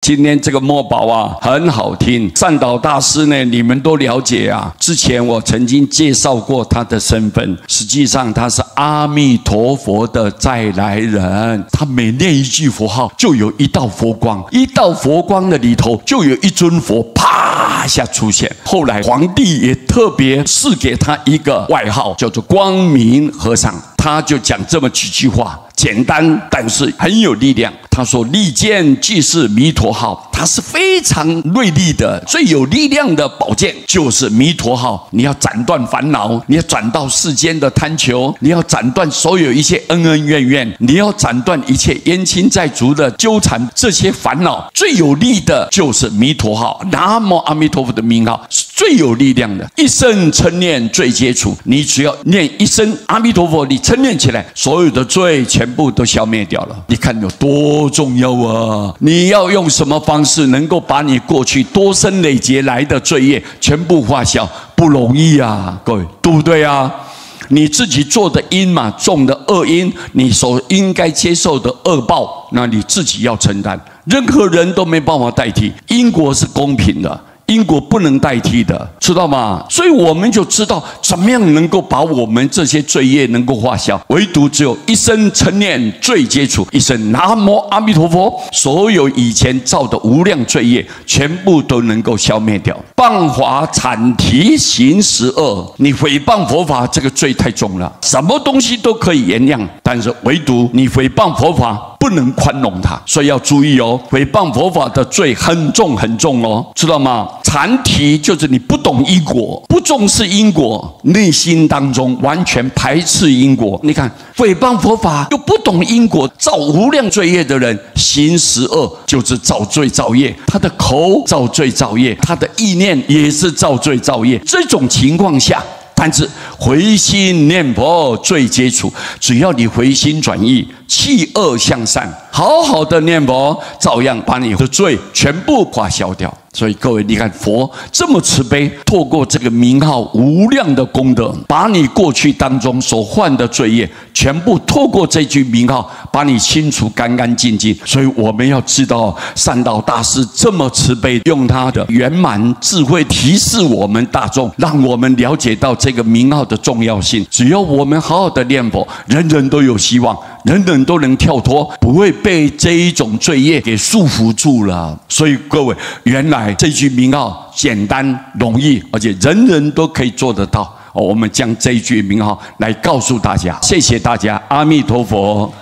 今天这个墨宝啊，很好听。善导大师呢，你们都了解啊。之前我曾经介绍过他的身份，实际上他是阿弥陀佛的再来人。他每念一句佛号，就有一道佛光，一道佛光的里头就有一尊佛，啪一下出现。后来皇帝也特别赐给他一个外号，叫做光明和尚。他就讲这么几句话，简单但是很有力量。他说：“利剑即是弥陀号。”它是非常锐利的，最有力量的宝剑就是弥陀号。你要斩断烦恼，你要斩到世间的贪求，你要斩断所有一些恩恩怨怨，你要斩断一切冤亲债主的纠缠，这些烦恼最有力的就是弥陀号。南无阿弥陀佛的名号是最有力量的，一生称念罪皆除。你只要念一声阿弥陀佛，你称念起来，所有的罪全部都消灭掉了。你看有多重要啊！你要用什么方式能够把你过去多生累劫来的罪业全部化消？不容易啊，各位，对不对啊？你自己做的因嘛，种的恶因，你所应该接受的恶报，那你自己要承担，任何人都没办法代替。因果是公平的，因果不能代替的，知道吗？所以我们就知道怎么样能够把我们这些罪业能够化消，唯独只有一生称念罪皆除，一声南无阿弥陀佛，所有以前造的无量罪业全部都能够消灭掉。谤法阐提行十恶，你诽谤佛法这个罪太重了，什么东西都可以原谅，但是唯独你诽谤佛法不能宽容它，所以要注意哦。诽谤佛法的罪很重很重哦，知道吗？阐提就是你不懂因果，不重视因果，内心当中完全排斥因果。你看诽谤佛法又不懂因果，造无量罪业的人，行十恶就是造罪造业，他的口造罪造业，他的意念也是造罪造业。这种情况下，但是回心念佛，罪皆除。只要你回心转意，弃恶向善，好好的念佛，照样把你的罪全部化消掉。所以各位，你看佛这么慈悲，透过这个名号无量的功德，把你过去当中所犯的罪业全部透过这句名号把你清除干干净净。所以我们要知道善导大师这么慈悲，用他的圆满智慧提示我们大众，让我们了解到这个名号的重要性。只要我们好好的念佛，人人都有希望，人人都能跳脱，不会被这一种罪业给束缚住了。所以各位，原来这句名号简单容易，而且人人都可以做得到。我们将这一句名号来告诉大家。谢谢大家，阿弥陀佛。